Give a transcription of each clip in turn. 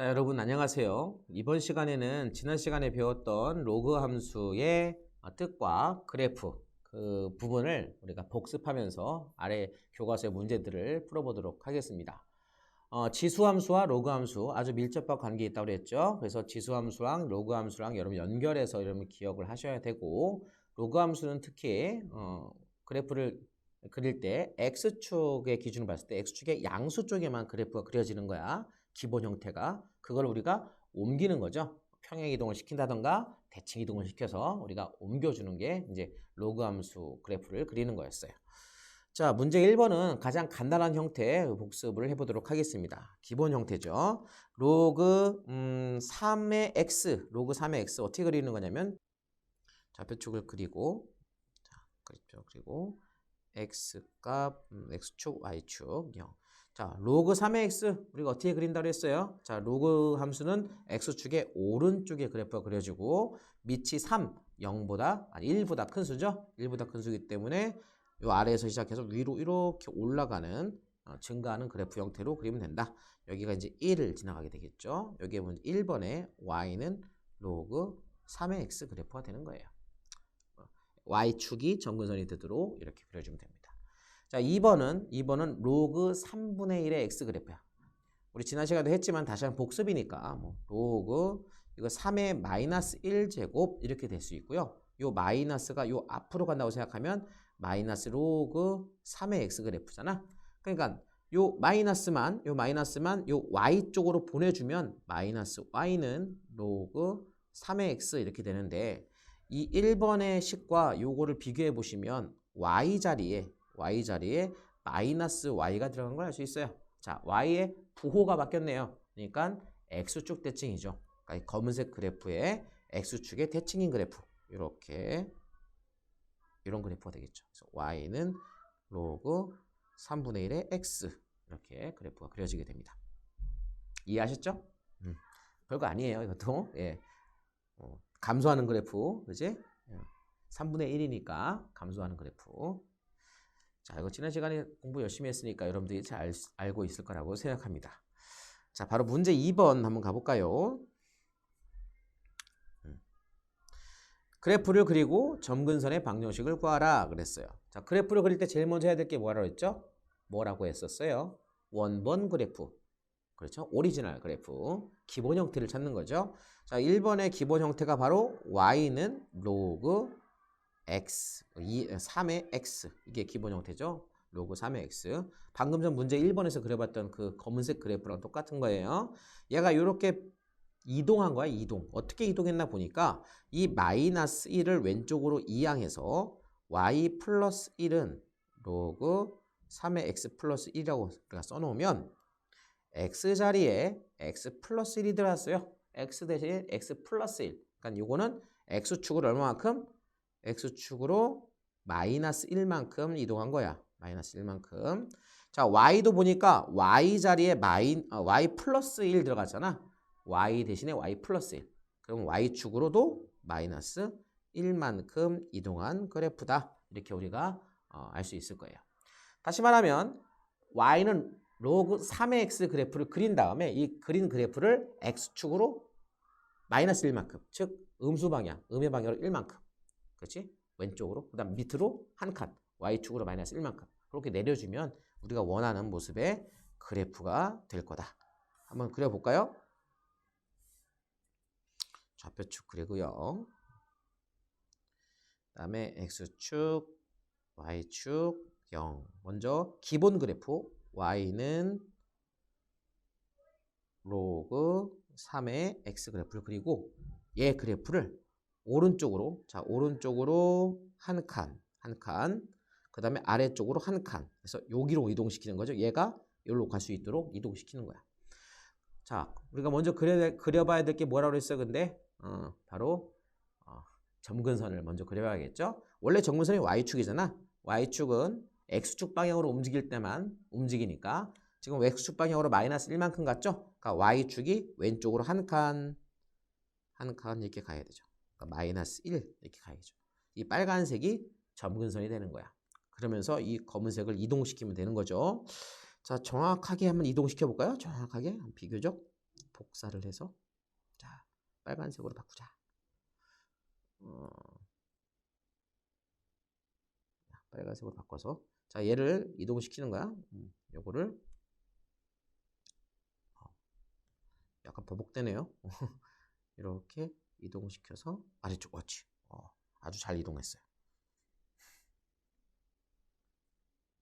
자, 여러분 안녕하세요. 이번 시간에는 지난 시간에 배웠던 로그 함수의 뜻과 그래프 그 부분을 우리가 복습하면서 아래 교과서의 문제들을 풀어보도록 하겠습니다. 지수 함수와 로그 함수 아주 밀접한 관계가 있다고 그랬죠. 그래서 지수 함수랑 로그 함수랑 여러분 연결해서 여러분 기억을 하셔야 되고, 로그 함수는 특히 그래프를 그릴 때 x축의 기준을 봤을 때 x축의 양수 쪽에만 그래프가 그려지는 거야. 기본 형태가. 그걸 우리가 옮기는 거죠. 평행 이동을 시킨다던가 대칭 이동을 시켜서 우리가 옮겨주는 게 이제 로그 함수 그래프를 그리는 거였어요. 자, 문제 1번은 가장 간단한 형태 복습을 해보도록 하겠습니다. 기본 형태죠. 로그 3의 x, 로그 3의 x 어떻게 그리는 거냐면 좌표축을 그리고, 자, 그렇죠. 그리고 x값, x축, y축 0. 자, 로그 3의 x 우리가 어떻게 그린다고 했어요? 자, 로그 함수는 x축의 오른쪽에 그래프가 그려지고 밑이 3, 0보다, 아니 1보다 큰 수죠? 1보다 큰 수이기 때문에 요 아래에서 시작해서 위로 이렇게 올라가는 증가하는 그래프 형태로 그리면 된다. 여기가 이제 1을 지나가게 되겠죠? 여기에 보면 1번에 y는 로그 3의 x 그래프가 되는 거예요. y축이 점근선이 되도록 이렇게 그려주면 됩니다. 자, 2번은 로그 3분의 1의 x 그래프야. 우리 지난 시간에도 했지만 다시 한번 복습이니까 로그 이거 3의 마이너스 1제곱 이렇게 될 수 있고요. 요 마이너스가 요 앞으로 간다고 생각하면 마이너스 로그 3의 x 그래프잖아. 그러니까 요 마이너스만 요 y 쪽으로 보내주면 마이너스 y는 로그 3의 x 이렇게 되는데, 이 1번의 식과 요거를 비교해 보시면 y 자리에 마이너스 y가 들어간 걸 알 수 있어요. 자, y의 부호가 바뀌었네요. 그러니까 x축 대칭이죠. 그러니까 이 검은색 그래프의 x축의 대칭인 그래프. 이렇게 이런 그래프가 되겠죠. 그래서 y는 로그 3분의 1의 x 이렇게 그래프가 그려지게 됩니다. 이해하셨죠? 별거 아니에요. 이것도. 예. 감소하는 그래프, 그지? 3분의 1이니까 감소하는 그래프. 자, 이거 지난 시간에 공부 열심히 했으니까 여러분들이 잘 알고 있을 거라고 생각합니다. 자, 바로 문제 2번 한번 가볼까요? 그래프를 그리고 점근선의 방정식을 구하라 그랬어요. 자, 그래프를 그릴 때 제일 먼저 해야 될 게 뭐라고 했죠? 뭐라고 했었어요? 원본 그래프. 그렇죠? 오리지널 그래프. 기본 형태를 찾는 거죠. 자, 1번의 기본 형태가 바로 y는 로그 x, 3의 x. 이게 기본 형태죠. 로그 3의 x. 방금 전 문제 1번에서 그려봤던 그 검은색 그래프랑 똑같은 거예요. 얘가 이렇게 이동한 거야, 이동. 어떻게 이동했나 보니까 이 마이너스 1을 왼쪽으로 이항해서 y 플러스 1은 로그 3의 x 플러스 1이라고 우리가 써놓으면 x 자리에 x 플러스 1이 들어왔어요. x 대신에 x 플러스 1. 그러니까 이거는 x축으로 얼마만큼? x축으로 마이너스 1만큼 이동한 거야. 마이너스 1만큼. 자, y도 보니까 y 자리에 y 플러스 1 들어갔잖아. y 대신에 y 플러스 1. 그럼 y축으로도 마이너스 1만큼 이동한 그래프다. 이렇게 우리가 알 수 있을 거예요. 다시 말하면 y는 로그 3의 x 그래프를 그린 다음에 이 그린 그래프를 x축으로 마이너스 1만큼, 즉 음수 방향, 음의 방향으로 1만큼. 그렇지? 왼쪽으로, 그 다음 밑으로 한 칸, y축으로 마이너스 1만큼. 그렇게 내려주면 우리가 원하는 모습의 그래프가 될 거다. 한번 그려볼까요? 좌표축 그리고요. 그 다음에 x축, y축 0. 먼저 기본 그래프 y는 로그 3의 x 그래프를 그리고 얘 그래프를 오른쪽으로, 자, 오른쪽으로 한 칸, 그 다음에 아래쪽으로 한 칸. 그래서 여기로 이동시키는 거죠. 얘가 여기로 갈 수 있도록 이동시키는 거야. 자, 우리가 먼저 그려봐야 될 게 뭐라고 그랬어, 근데? 바로 점근선을 먼저 그려봐야겠죠. 원래 점근선이 y축이잖아. y축은 x축 방향으로 움직일 때만 움직이니까 지금 x축 방향으로 마이너스 1만큼 갔죠? 그러니까 y축이 왼쪽으로 한 칸 이렇게 가야 되죠. 그러니까 마이너스 1 이렇게 가야죠. 이 빨간색이 점근선이 되는 거야. 그러면서 이 검은색을 이동시키면 되는 거죠. 자, 정확하게 한번 이동시켜 볼까요? 정확하게 비교적. 복사를 해서 자 빨간색으로 바꾸자. 빨간색으로 바꿔서 자 얘를 이동시키는 거야. 요거를 약간 버벅대네요. 이렇게 이동시켜서 아래쪽 그렇지. 아주 잘 이동했어요.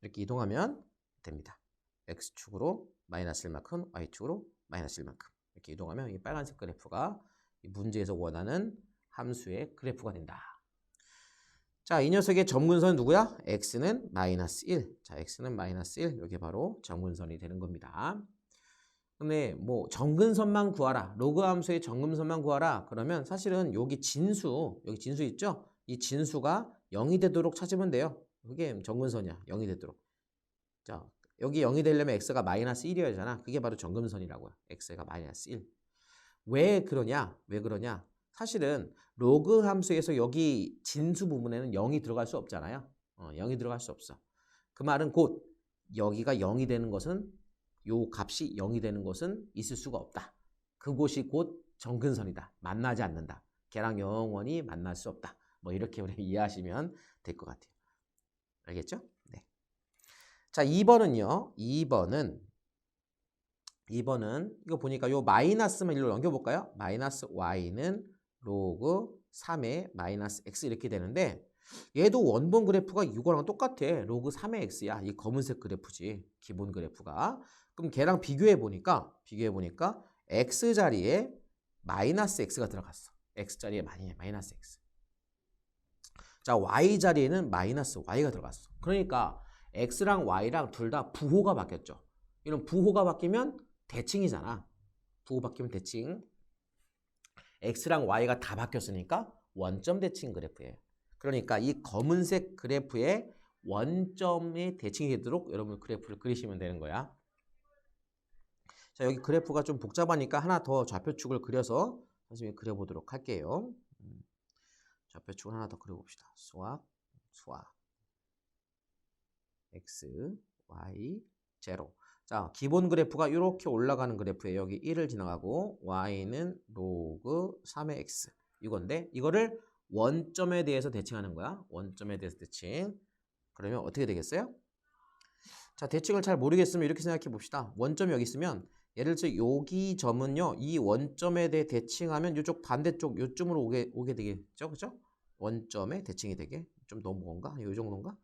이렇게 이동하면 됩니다. X축으로 마이너스 1만큼, Y축으로 마이너스 1만큼 이렇게 이동하면 이 빨간색 그래프가 이 문제에서 원하는 함수의 그래프가 된다. 자, 이 녀석의 점근선은 누구야? X는 마이너스 1. 자, X는 마이너스 1. 이게 바로 점근선이 되는 겁니다. 근데 뭐 점근선만 구하라. 로그 함수의 점근선만 구하라. 그러면 사실은 여기 진수 있죠? 이 진수가 0이 되도록 찾으면 돼요. 그게 점근선이야. 0이 되도록. 자, 여기 0이 되려면 x가 마이너스 1이어야 되잖아. 그게 바로 점근선이라고요. x가 마이너스 1. 왜 그러냐? 사실은 로그 함수에서 여기 진수 부분에는 0이 들어갈 수 없잖아요. 0이 들어갈 수 없어. 그 말은 곧 여기가 0이 되는 것은 요 값이 0이 되는 것은 있을 수가 없다. 그곳이 곧 점근선이다. 만나지 않는다. 걔랑 영원히 만날 수 없다. 뭐 이렇게 우리 이해하시면 될 것 같아요. 알겠죠? 네. 자, 2번은요. 2번은 이거 보니까 요 마이너스만 일로 넘겨볼까요? 마이너스 y는 로그 3의 마이너스 x 이렇게 되는데 얘도 원본 그래프가 이거랑 똑같아. 로그 3의 x야. 이 검은색 그래프지. 기본 그래프가. 그럼 걔랑 비교해 보니까 x 자리에 마이너스 x가 들어갔어. x 자리에 마이너스 x. 자, y 자리에는 마이너스 y가 들어갔어. 그러니까 x랑 y랑 둘 다 부호가 바뀌었죠. 이런 부호가 바뀌면 대칭이잖아. 부호 바뀌면 대칭. x랑 y가 다 바뀌었으니까 원점 대칭 그래프예요. 그러니까 이 검은색 그래프에 원점이 대칭이 되도록 여러분 그래프를 그리시면 되는 거야. 자, 여기 그래프가 좀 복잡하니까 하나 더 좌표축을 그려서 선생님이 그려보도록 할게요. 좌표축을 하나 더 그려봅시다. 수학 x, y, 0. 자, 기본 그래프가 이렇게 올라가는 그래프예요. 여기 1을 지나가고 y는 로그 3의 x 이건데 이거를 원점에 대해서 대칭하는 거야. 원점에 대해서 대칭. 그러면 어떻게 되겠어요? 자, 대칭을 잘 모르겠으면 이렇게 생각해 봅시다. 원점이 여기 있으면 예를 들어서 여기 점은요. 이 원점에 대해 대칭하면 이쪽 반대쪽 요쯤으로 오게 되겠죠. 그죠? 원점에 대칭이 되게 좀 너무 먼가? 이 정도인가?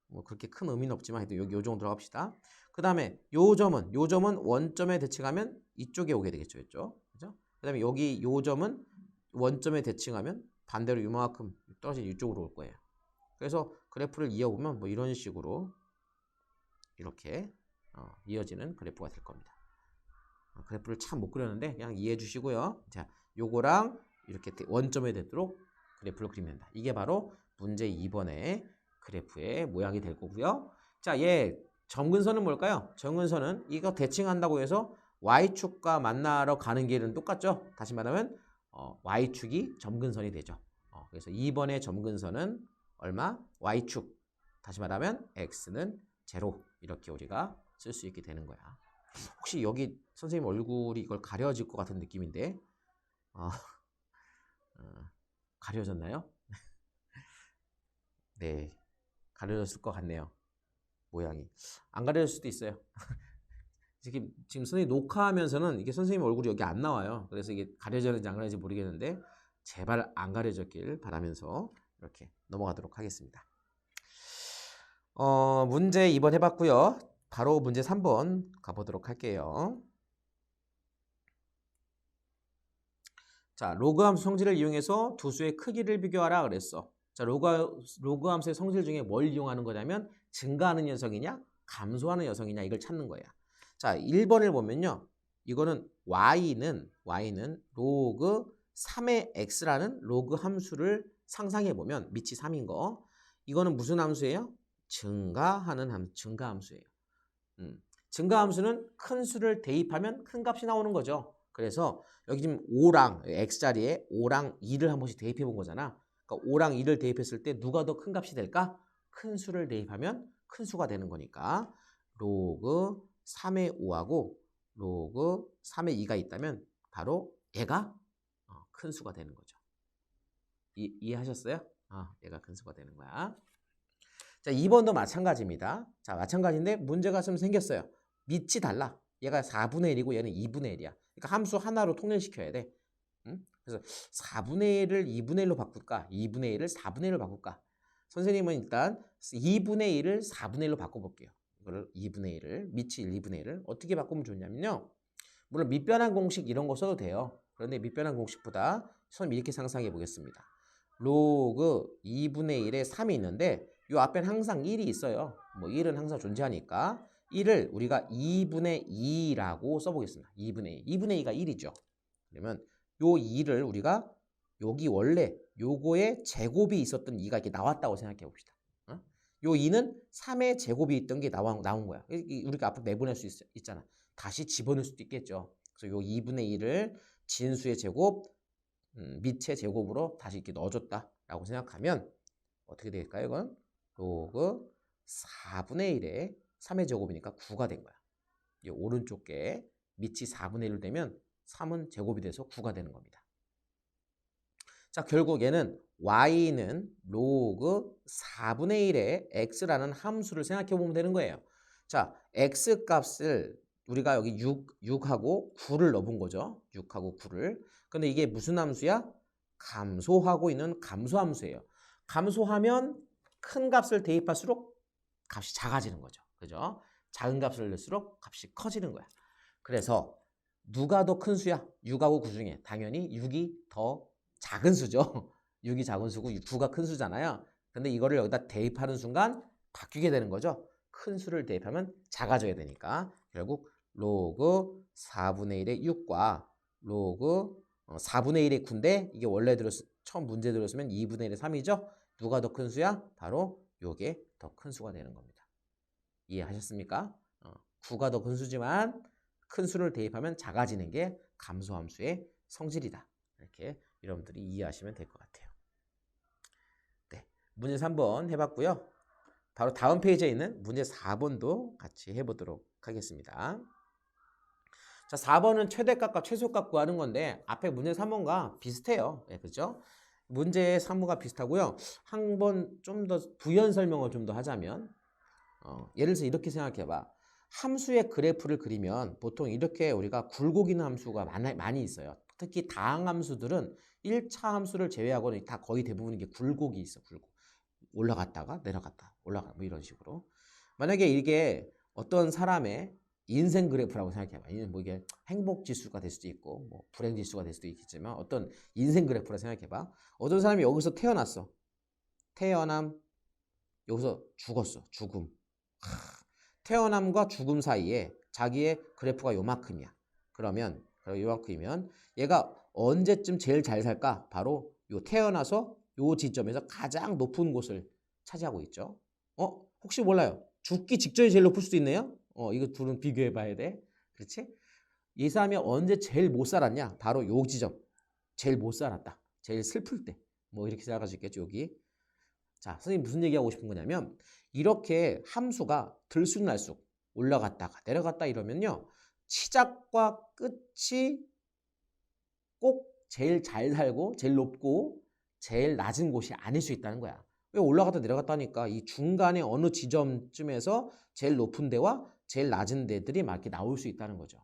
뭐 그렇게 큰 의미는 없지만 하여튼 여기 요 정도 들어갑시다. 그 다음에 요 점은 원점에 대칭하면 이쪽에 오게 되겠죠. 그죠? 그 다음에 여기 요 점은 원점에 대칭하면 반대로 이만큼 떨어진 이쪽으로 올 거예요. 그래서 그래프를 이어보면 뭐 이런 식으로 이렇게 이어지는 그래프가 될 겁니다. 그래프를 참 못 그렸는데 그냥 이해해 주시고요. 자, 요거랑 이렇게 원점에 되도록 그래프를 그리면 된다. 이게 바로 문제 2번의 그래프의 모양이 될 거고요. 자, 얘 점근선은 뭘까요? 점근선은 이거 대칭한다고 해서 y축과 만나러 가는 길은 똑같죠? 다시 말하면 y축이 점근선이 되죠. 그래서 2번의 점근선은 얼마? y축. 다시 말하면 x는 0. 이렇게 우리가 쓸 수 있게 되는 거야. 혹시 여기 선생님 얼굴이 이걸 가려질 것 같은 느낌인데 가려졌나요? 네, 가려졌을 것 같네요. 모양이 안 가려질 수도 있어요. 지금 선생님 녹화하면서는 이게 선생님 얼굴이 여기 안 나와요. 그래서 이게 가려졌는지 안 가려졌는지 모르겠는데 제발 안 가려졌길 바라면서 이렇게 넘어가도록 하겠습니다. 문제 2번 해봤고요. 바로 문제 3번 가보도록 할게요. 자, 로그 함수 성질을 이용해서 두 수의 크기를 비교하라 그랬어. 자, 로그 함수의 성질 중에 뭘 이용하는 거냐면 증가하는 녀석이냐 감소하는 녀석이냐 이걸 찾는 거야. 자, 1번을 보면요. 이거는 y는 로그 3의 x라는 로그 함수를 상상해 보면 밑이 3인 거. 이거는 무슨 함수예요? 증가하는 증가 함수예요. 증가 함수는 큰 수를 대입하면 큰 값이 나오는 거죠. 그래서 여기 지금 5랑 x자리에 5랑 2를 한 번씩 대입해 본 거잖아. 그러니까 5랑 2를 대입했을 때 누가 더 큰 값이 될까? 큰 수를 대입하면 큰 수가 되는 거니까 로그 3의 5하고 로그 3의 2가 있다면 바로 얘가 큰 수가 되는 거죠. 이해하셨어요? 얘가 큰 수가 되는 거야. 자, 2번도 마찬가지입니다. 자, 마찬가지인데 문제가 좀 생겼어요. 밑이 달라. 얘가 4분의 1이고 얘는 2분의 1이야. 그러니까 함수 하나로 통일시켜야 돼. 응? 그래서 4분의 1을 2분의 1로 바꿀까? 2분의 1을 4분의 1로 바꿀까? 선생님은 일단 2분의 1을 4분의 1로 바꿔볼게요. 이거를 2분의 1을, 밑이 2분의 1을 어떻게 바꾸면 좋냐면요. 물론 밑변환 공식 이런 거 써도 돼요. 그런데 밑변환 공식보다 선생님 이렇게 상상해 보겠습니다. 로그 2분의 1에 3이 있는데 이 앞에는 항상 1이 있어요. 뭐 1은 항상 존재하니까 1을 우리가 2분의 2라고 써보겠습니다. 2분의 2. 2분의 2가 1이죠. 그러면 요 2를 우리가 여기 원래 요거에 제곱이 있었던 2가 이렇게 나왔다고 생각해 봅시다. 요 2는 3의 제곱이 있던 게 나온 거야. 우리가 앞으로 내보낼 수 있잖아. 다시 집어넣을 수도 있겠죠. 그래서 요 2분의 1을 진수의 제곱, 밑의 제곱으로 다시 이렇게 넣어줬다라고 생각하면 어떻게 될까요? 이건 로그 4분의 1에 3의 제곱이니까 9가 된 거야. 이 오른쪽 게 밑이 4분의 1로 되면 3은 제곱이 돼서 9가 되는 겁니다. 자, 결국 얘는 y는 로그 4분의 1의 x라는 함수를 생각해 보면 되는 거예요. 자, x 값을 우리가 여기 6하고 9를 넣어본 거죠. 6하고 9를. 근데 이게 무슨 함수야? 감소하고 있는 감소함수예요. 감소하면 큰 값을 대입할수록 값이 작아지는 거죠. 그죠? 작은 값을 넣을수록 값이 커지는 거야. 그래서 누가 더 큰 수야? 6하고 9 중에 당연히 6이 더 작은 수죠. 6이 작은 수고 9가 큰 수잖아요. 근데 이거를 여기다 대입하는 순간 바뀌게 되는 거죠. 큰 수를 대입하면 작아져야 되니까 결국 로그 4분의 1의 6과 로그 4분의 1의 9인데 이게 원래 처음 문제 들었으면 2분의 1의 3이죠. 누가 더 큰 수야? 바로 요게 더 큰 수가 되는 겁니다. 이해하셨습니까? 9가 더 큰 수지만 큰 수를 대입하면 작아지는 게 감소함수의 성질이다. 이렇게 여러분들이 이해하시면 될 것 같아요. 네, 문제 3번 해봤고요. 바로 다음 페이지에 있는 문제 4번도 같이 해보도록 하겠습니다. 자, 4번은 최대값과 최소값 구하는 건데 앞에 문제 3번과 비슷해요. 네, 그렇죠? 문제 3번과 비슷하고요. 한 번 좀 더 부연 설명을 좀 더 하자면 예를 들어서 이렇게 생각해봐. 함수의 그래프를 그리면 보통 이렇게 우리가 굴곡이는 함수가 많이 있어요. 특히 다항함수들은 1차 함수를 제외하고는 다 거의 대부분 이게 굴곡이 있어. 굴곡. 올라갔다가 내려갔다 올라가 뭐 이런 식으로. 만약에 이게 어떤 사람의 인생 그래프라고 생각해봐. 뭐 이게 행복 지수가 될 수도 있고 뭐 불행 지수가 될 수도 있겠지만 어떤 인생 그래프라 생각해봐. 어떤 사람이 여기서 태어났어. 태어남 여기서 죽었어. 죽음. 태어남과 죽음 사이에 자기의 그래프가 요만큼이야. 그러면 요만큼이면 얘가 언제쯤 제일 잘 살까? 바로 요 태어나서 요 지점에서 가장 높은 곳을 차지하고 있죠. 혹시 몰라요. 죽기 직전이 제일 높을 수도 있네요. 이거 둘은 비교해 봐야 돼. 그렇지? 이 사람이 언제 제일 못 살았냐? 바로 요 지점. 제일 못 살았다. 제일 슬플 때. 뭐 이렇게 생각할 수 있겠죠, 여기. 자, 선생님 무슨 얘기하고 싶은 거냐면 이렇게 함수가 들쑥날쑥 올라갔다가 내려갔다 이러면요. 시작과 끝이 꼭 제일 잘 살고 제일 높고 제일 낮은 곳이 아닐 수 있다는 거야. 왜 올라갔다 내려갔다 하니까 이 중간에 어느 지점쯤에서 제일 높은 데와 제일 낮은 데들이 막 이렇게 나올 수 있다는 거죠.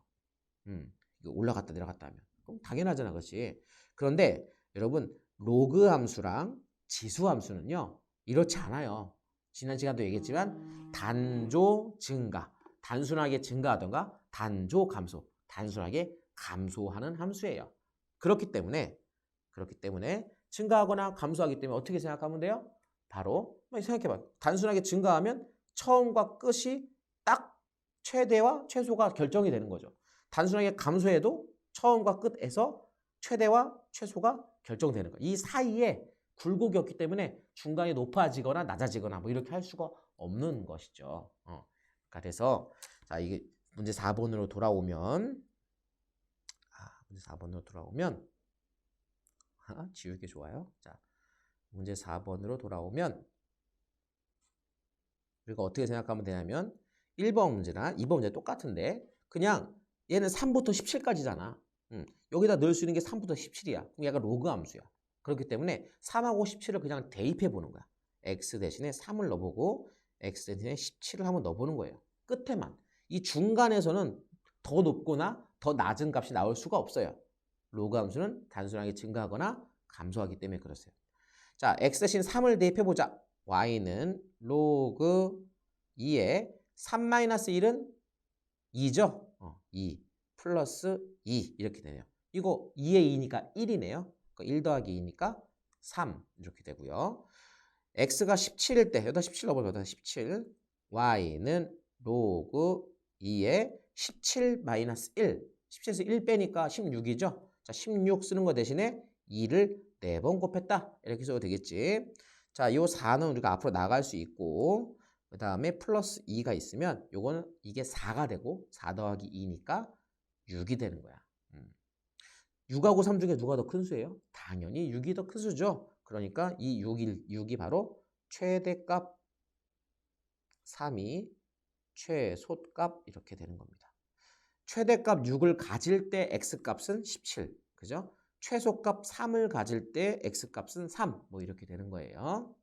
올라갔다 내려갔다 하면. 그럼 당연하잖아, 그렇지? 그런데 여러분 로그 함수랑 지수 함수는요. 이렇지 않아요. 지난 시간도 얘기했지만 단조 증가, 단순하게 증가하던가 단조 감소, 단순하게 감소하는 함수예요. 그렇기 때문에 증가하거나 감소하기 때문에 어떻게 생각하면 돼요? 바로 생각해봐. 단순하게 증가하면 처음과 끝이 딱 최대와 최소가 결정이 되는 거죠. 단순하게 감소해도 처음과 끝에서 최대와 최소가 결정되는 거예요. 이 사이에 굴곡이 없기 때문에 중간에 높아지거나 낮아지거나 뭐 이렇게 할 수가 없는 것이죠. 그래서 자, 이게 문제 4번으로 돌아오면 지우기 좋아요. 자, 문제 4번으로 돌아오면 우리가 어떻게 생각하면 되냐면 1번 문제나 2번 문제 똑같은데 그냥 얘는 3부터 17까지잖아. 여기다 넣을 수 있는 게 3부터 17이야. 그럼 얘가 로그 함수야. 그렇기 때문에 3하고 17을 그냥 대입해 보는 거야. x 대신에 3을 넣어보고 x 대신에 17을 한번 넣어보는 거예요. 끝에만. 이 중간에서는 더 높거나 더 낮은 값이 나올 수가 없어요. 로그 함수는 단순하게 증가하거나 감소하기 때문에 그렇어요. 자, x 대신 3을 대입해보자. y는 로그 2에 3-1은 2죠? 2 플러스 2 이렇게 되네요. 이거 2에 2니까 1이네요. 1 더하기 2니까 3 이렇게 되고요. x가 17일 때 여기다 17 넣어보자. 여기다 17 y는 로그 2에 17 마이너스 1 17에서 1 빼니까 16이죠. 자, 16 쓰는 거 대신에 2를 4번 곱했다. 이렇게 써도 되겠지. 자, 이 4는 우리가 앞으로 나갈 수 있고 그 다음에 플러스 2가 있으면 요거는 이게 4가 되고 4 더하기 2니까 6이 되는 거야. 6하고 3 중에 누가 더 큰 수예요? 당연히 6이 더 큰 수죠. 그러니까 이 6이 바로 최대값 3이 최소값 이렇게 되는 겁니다. 최대값 6을 가질 때 x값은 17. 그죠? 최소값 3을 가질 때 x값은 3. 뭐 이렇게 되는 거예요.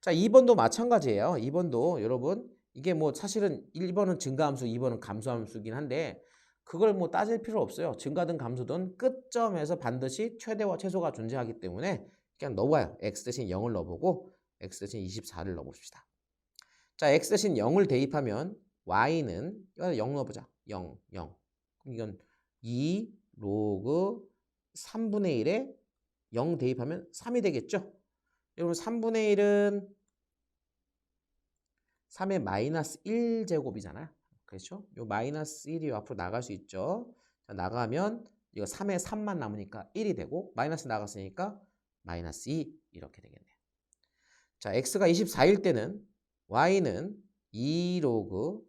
자, 2번도 마찬가지예요. 2번도 여러분 이게 뭐 사실은 1번은 증가함수, 2번은 감소함수긴 한데 그걸 뭐 따질 필요 없어요. 증가든 감소든 끝점에서 반드시 최대와 최소가 존재하기 때문에 그냥 넣어봐요. x 대신 0을 넣어보고 x 대신 24를 넣어봅시다. 자, x 대신 0을 대입하면 y는 0 넣어보자. 0, 0. 그럼 이건 2 로그 3분의 1에 0 대입하면 3이 되겠죠? 여러분 3분의 1은 3의 마이너스 1제곱이잖아요. 그렇죠? 요 마이너스 1이 앞으로 나갈 수 있죠. 자, 나가면 이거 3에 3만 남으니까 1이 되고 마이너스 나갔으니까 마이너스 2 이렇게 되겠네요. 자, x가 24일 때는 y는 2 로그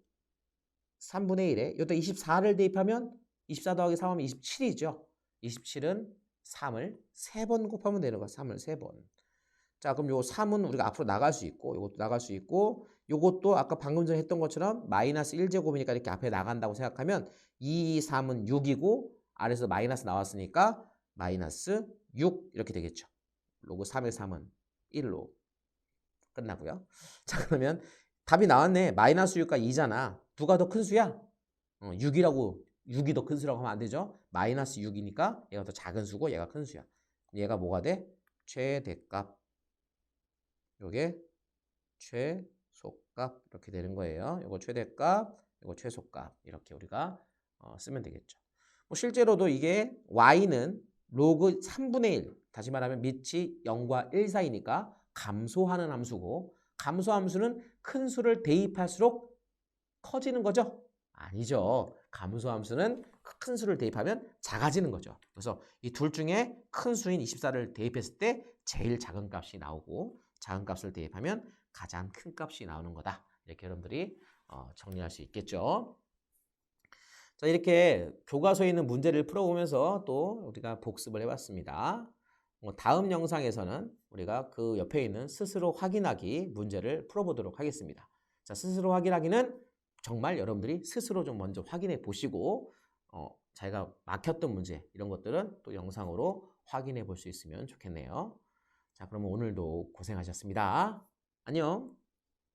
3분의 1에 여기다 24를 대입하면 24 더하기 3하면 27이죠. 27은 3을 3번 곱하면 되는 거야. 3을 3번. 자, 그럼 요 3은 우리가 앞으로 나갈 수 있고 요것도 나갈 수 있고 요것도 아까 방금 전에 했던 것처럼 마이너스 1제곱이니까 이렇게 앞에 나간다고 생각하면 2, 3은 6이고 아래에서 마이너스 나왔으니까 마이너스 6 이렇게 되겠죠. 로그 3의 3은 1로 끝나고요. 자, 그러면 답이 나왔네. 마이너스 6과 2잖아. 누가 더 큰 수야? 6이 더 큰 수라고 하면 안 되죠. 마이너스 6이니까 얘가 더 작은 수고 얘가 큰 수야. 얘가 뭐가 돼? 최대값. 요게 최소값 이렇게 되는 거예요. 요거 최대값, 요거 최소값 이렇게 우리가 쓰면 되겠죠. 뭐 실제로도 이게 y는 로그 3분의 1 다시 말하면 밑이 0과 1 사이니까 감소하는 함수고 감소함수는 큰 수를 대입할수록 커지는 거죠? 아니죠. 감소함수는 큰 수를 대입하면 작아지는 거죠. 그래서 이 둘 중에 큰 수인 24를 대입했을 때 제일 작은 값이 나오고 작은 값을 대입하면 가장 큰 값이 나오는 거다. 이렇게 여러분들이 정리할 수 있겠죠. 자, 이렇게 교과서에 있는 문제를 풀어보면서 또 우리가 복습을 해봤습니다. 다음 영상에서는 우리가 그 옆에 있는 스스로 확인하기 문제를 풀어보도록 하겠습니다. 자, 스스로 확인하기는 정말 여러분들이 스스로 좀 먼저 확인해 보시고 자기가 막혔던 문제 이런 것들은 또 영상으로 확인해 볼 수 있으면 좋겠네요. 자, 그러면 오늘도 고생하셨습니다. 안녕.